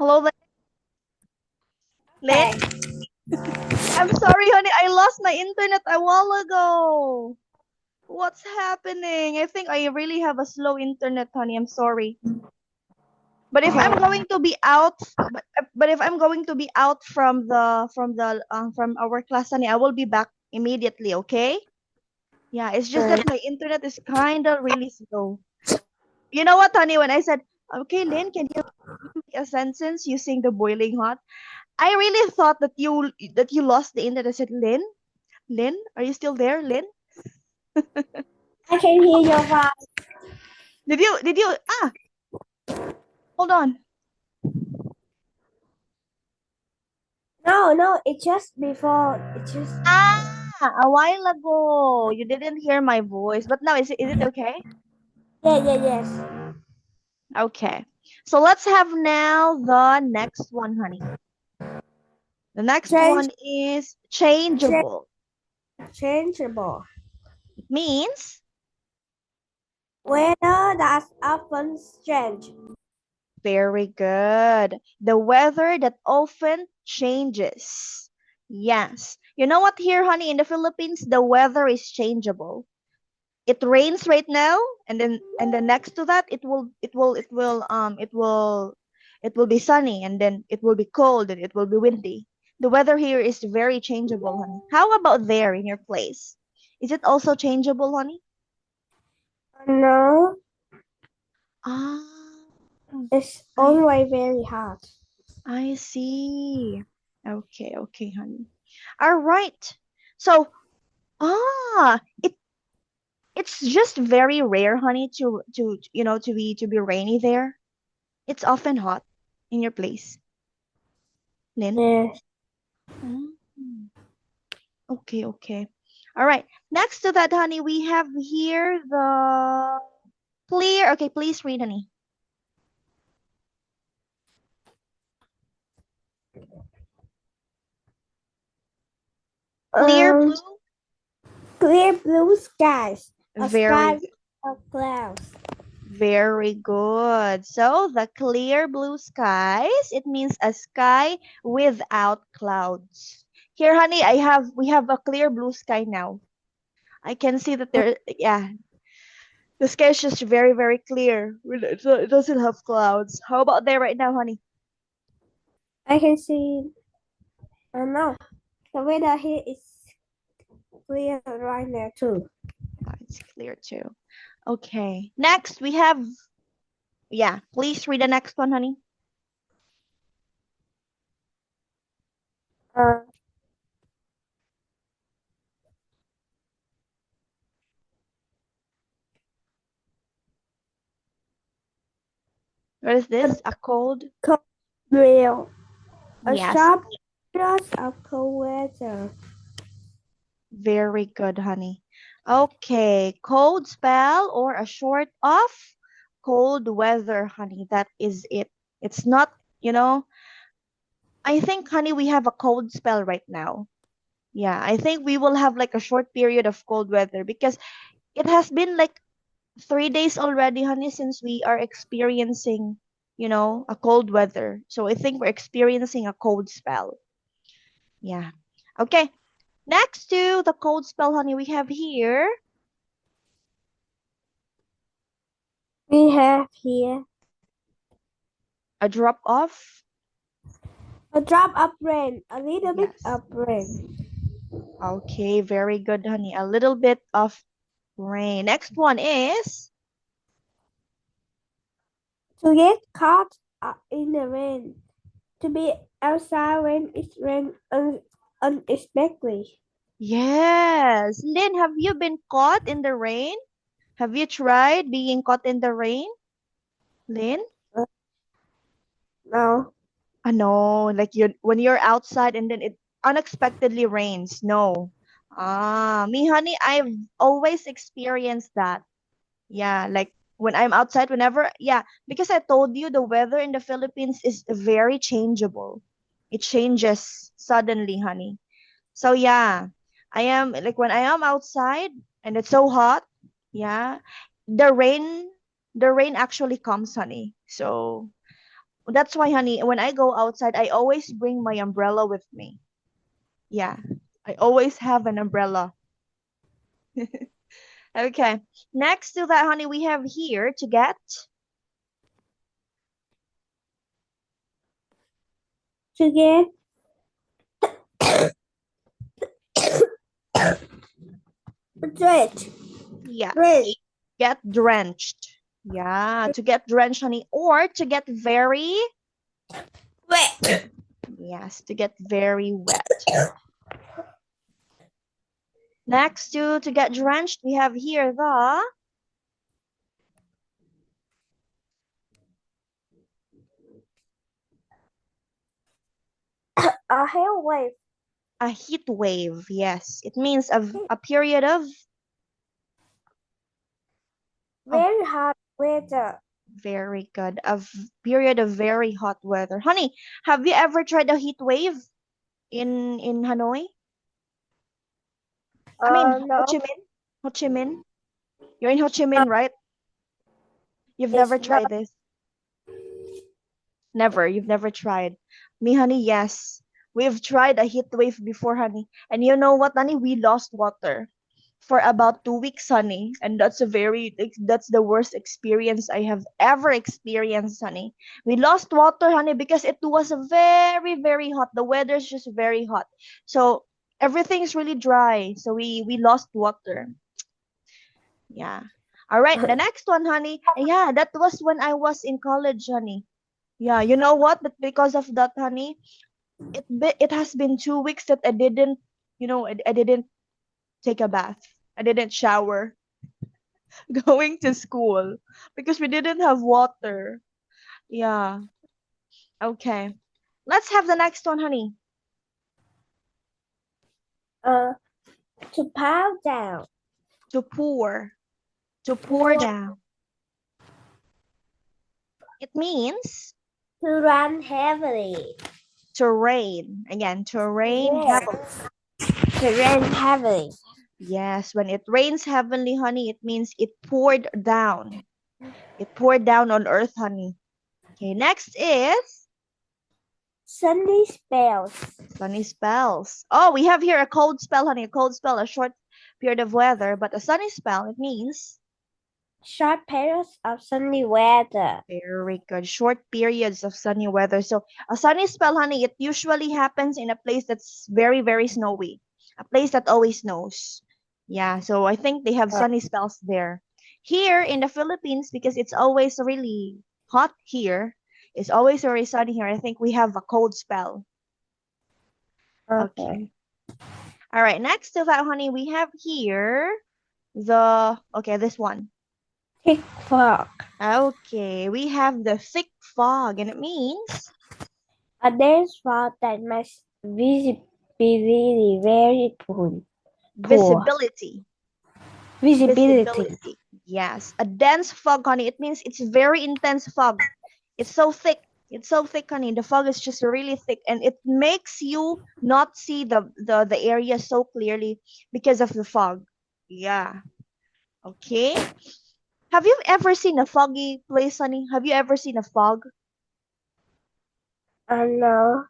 Hello, Lynn? Okay. I'm sorry, honey. I lost my internet a while ago. What's happening? I think I really have a slow internet, honey. I'm sorry. But if I'm Okay. going to be out, but if I'm going to be out from our class, honey, I will be back immediately. Okay? Yeah, it's just that my internet is kind of really slow. You know what, honey? When I said, "Okay, Lynn, can you make a sentence using the boiling hot?" I really thought that you lost the internet. I said, Lynn, Lynn, are you still there, Lynn? I can hear your voice. Did you hold on. No, it's just before. It's just. A while ago. You didn't hear my voice, but now is it okay? Yes. Okay. So let's have now the next one, honey. The next Change, one is changeable. changeable. It means Weather that often change. very good. The weather that often changes. Yes. You know what here, honey, in the Philippines, the weather is changeable. It rains right now, and then next to that it will be sunny, and then it will be cold, and it will be windy. The weather here is very changeable, honey. How about there in your place? Is it also changeable, honey? No, Ah, it's I always very hot. I see. Okay, honey. All right. So, it it's just very rare, honey, to be rainy there. It's often hot in your place, Lynn. Yes. Mm. Okay. All right. Next to that, honey, we have here the clear. Okay, please read, honey. Clear Um, blue. clear blue skies. A Very, sky of clouds. very good. So the clear blue skies, it means a sky without clouds. Here, honey, we have a clear blue sky now. I can see that yeah, the sky is just very, very clear. It doesn't have clouds. How about there right now, honey? I can see. No, the weather here is clear right now too. Oh, it's clear too. Okay. Next, we have, yeah, please read the next one, honey. Uh, What is a this? A cold? cold drill. A Yes. sharp blast of cold weather. Very good, honey. Okay. Cold spell or a short of cold weather, honey. That is it. It's not, you know, I think, honey, we have a cold spell right now. Yeah, I think we will have like a short period of cold weather because it has been like 3 days already, honey, since we are experiencing, a cold weather. So I think we're experiencing a cold spell. Yeah. Okay. Next to the cold spell, honey, we have here We have here a drop off. a drop of rain, a little bit Yes. of rain. Okay, very good, honey. A little bit of rain. Next one is To get caught in the rain. To be outside when it rains unexpectedly. yes. Lynn, have you been caught in the rain? Have you tried being caught in the rain, Lynn? Uh, no. No, like when you're outside and then it unexpectedly rains. No. Me, honey, I've always experienced that. Yeah, like when I'm outside, yeah, because I told you the weather in the Philippines is very changeable. It changes suddenly, honey. So yeah, I am like when I am outside and it's so hot, yeah, the rain, the rain actually comes, honey. So That's why, honey, when I go outside, I always bring my umbrella with me. Yeah, I always have an umbrella. Okay. Next to that, honey, we have here to get To get drenched. yes, Drenched. get drenched. Yeah, to get drenched, honey, or to get very Wet. yes, to get very wet. Next to get drenched, we have here the A hair wave. a heat wave. Yes, it means a period of Very hot weather. very good. Period of very hot weather. Honey, have you ever tried a heat wave in Hanoi? I mean, Ho No, Chi Minh? Ho Chi Minh? You're in Ho Chi Minh, right? You've it's never not. tried this? Never. You've never tried. Me, honey, yes. We've tried a heat wave before, honey. And you know what, honey? We lost water for about 2 weeks, honey. And that's the worst experience I have ever experienced, honey. We lost water, honey, because it was very, very hot. The weather's just very hot. So everything's really dry. So we lost water. Yeah. All right. The next one, honey. Yeah, that was when I was in college, honey. Yeah, you know what? But because of that, honey, it has been 2 weeks that I didn't, I didn't take a bath. I didn't shower going to school because we didn't have water. Yeah. Okay. Let's have the next one, honey. Uh, to pile down. To pour. To pour Pour. down. It means To run heavily. to rain. Again, to rain Yeah. heavily. To rain heavily. Yes, when it rains heavily, honey, it means it poured down. It poured down on earth, honey. Okay, next is Sunny spells. sunny spells. Oh, we have here a cold spell, honey. A cold spell, a short period of weather, but a sunny spell, it means Short periods of sunny weather. very good. Short periods of sunny weather. So a sunny spell, honey, it usually happens in a place that's very, very snowy. A place that always snows. Yeah, so I think they have sunny spells there. Here in the Philippines, because it's always really hot here, it's always very sunny here. I think we have a cold spell. Okay. All right, next to that, honey, we have here this one. Thick fog. Okay, we have the thick fog, and it means A dense fog that makes visibility very poor. visibility. Visibility. Yes, a dense fog, honey. It means it's very intense fog. It's so thick. It's so thick, honey. The fog is just really thick, and it makes you not see the area so clearly because of the fog. Yeah. Okay. Have you ever seen a foggy place, honey? Have you ever seen a fog? No.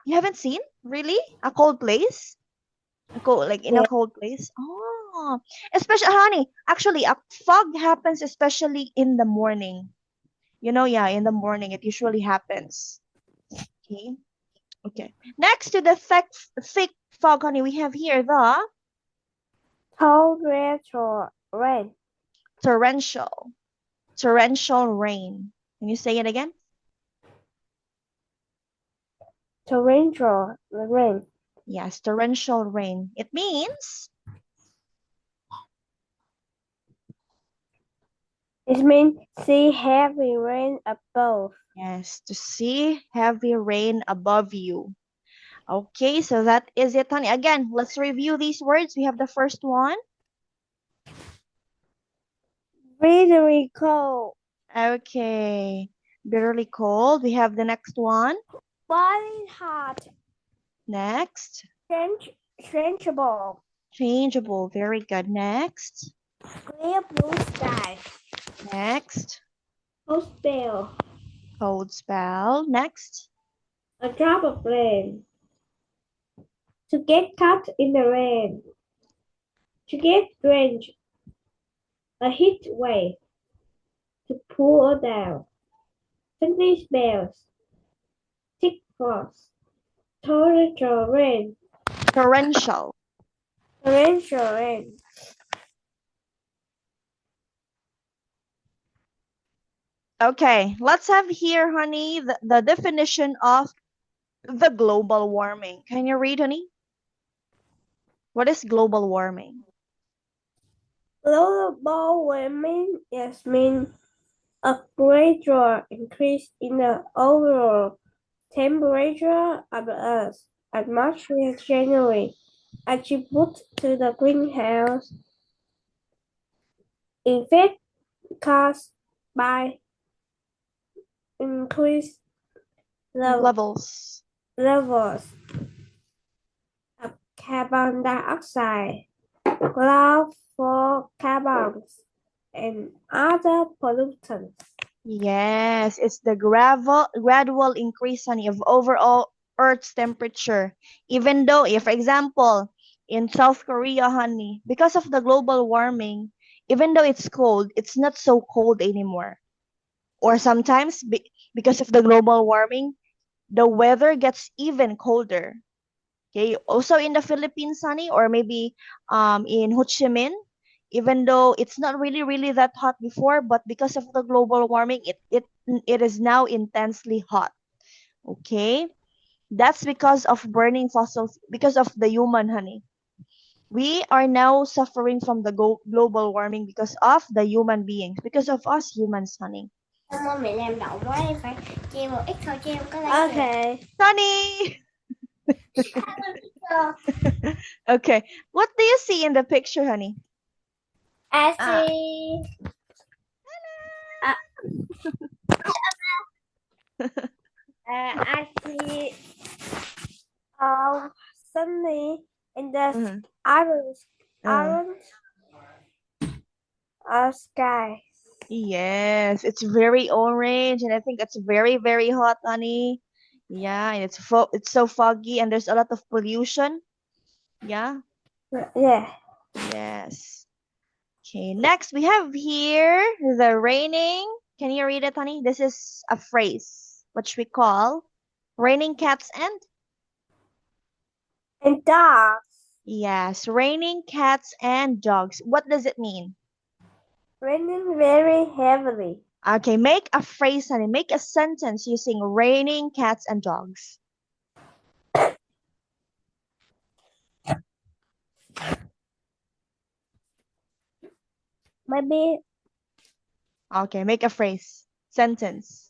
You haven't seen? Really? A cold place? Like in a Yeah. cold place? Oh, especially, honey, actually, a fog happens especially in the morning. Yeah, in the morning, it usually happens. Okay. Okay. Next to the thick fog, honey, we have here the Cold retro rain. torrential rain. Can you say it again? Torrential rain. Yes, torrential rain. It means It means see heavy rain above. yes, to see heavy rain above you. Okay, so that is it, honey. Again, let's review these words. We have the first one. Bitterly cold. Okay, bitterly cold. We have the next one. Boiling hot. Next, Changeable. changeable. Very good. Next, Clear blue sky. next, Cold spell. Cold spell. Next. A drop of rain. To get caught in the rain. To get drenched. A heat wave. To pour down. Sunday spells. Thick frost. Torrential rain. Torrential. Torrential rain. Okay, let's have here, honey, the definition of the global warming. Can you read, honey? What is global warming? Global warming is mean a gradual increase in the overall temperature of the Earth's atmosphere generally attributed to the greenhouse effect caused by increased Levels. levels of carbon dioxide, chlorofluorocarbons, and other pollutants. Yes, it's the gradual increase, honey, of overall Earth's temperature. Even though, if, for example, in South Korea, honey, because of the global warming, even though it's cold, it's not so cold anymore. Or sometimes, because of the global warming, the weather gets even colder. Okay, also in the Philippines, honey, or maybe in Ho Chi Minh, even though it's not really that hot before, but because of the global warming, it is now intensely hot. Okay, that's because of burning fossils, because of the human, honey. We are now suffering from the global warming because of the human beings, because of us humans, honey. Mẹ làm đậu quá em phải treo một ít thôi chứ em có lấy Okay. Honey! Okay, what do you see in the picture, honey? I see I see sunny in the Mhm. orange sky. Yes, it's very orange, and I think it's very hot, honey. Yeah, and it's so foggy, and there's a lot of pollution. Yeah. Yeah. Yes. Okay. Next, we have here the raining. Can you read it, honey? This is a phrase which we call raining cats And dogs. yes, raining cats and dogs. What does it mean? Raining very heavily. Okay, make a phrase, honey. Make a sentence using raining cats and dogs. Maybe. Okay, make a phrase, sentence.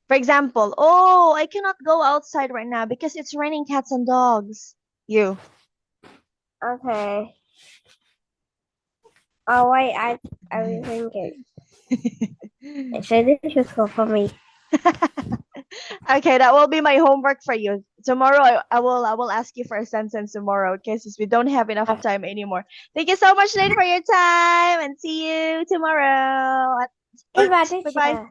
For example, oh, I cannot go outside right now because it's raining cats and dogs. You. Okay. Oh wait, I was thinking. So this is useful for me. Okay, that will be my homework for you. Tomorrow I will ask you for a sentence tomorrow, okay? Since we don't have enough time anymore. Thank you so much, Lynn, for your time, and see you tomorrow. Bye-bye.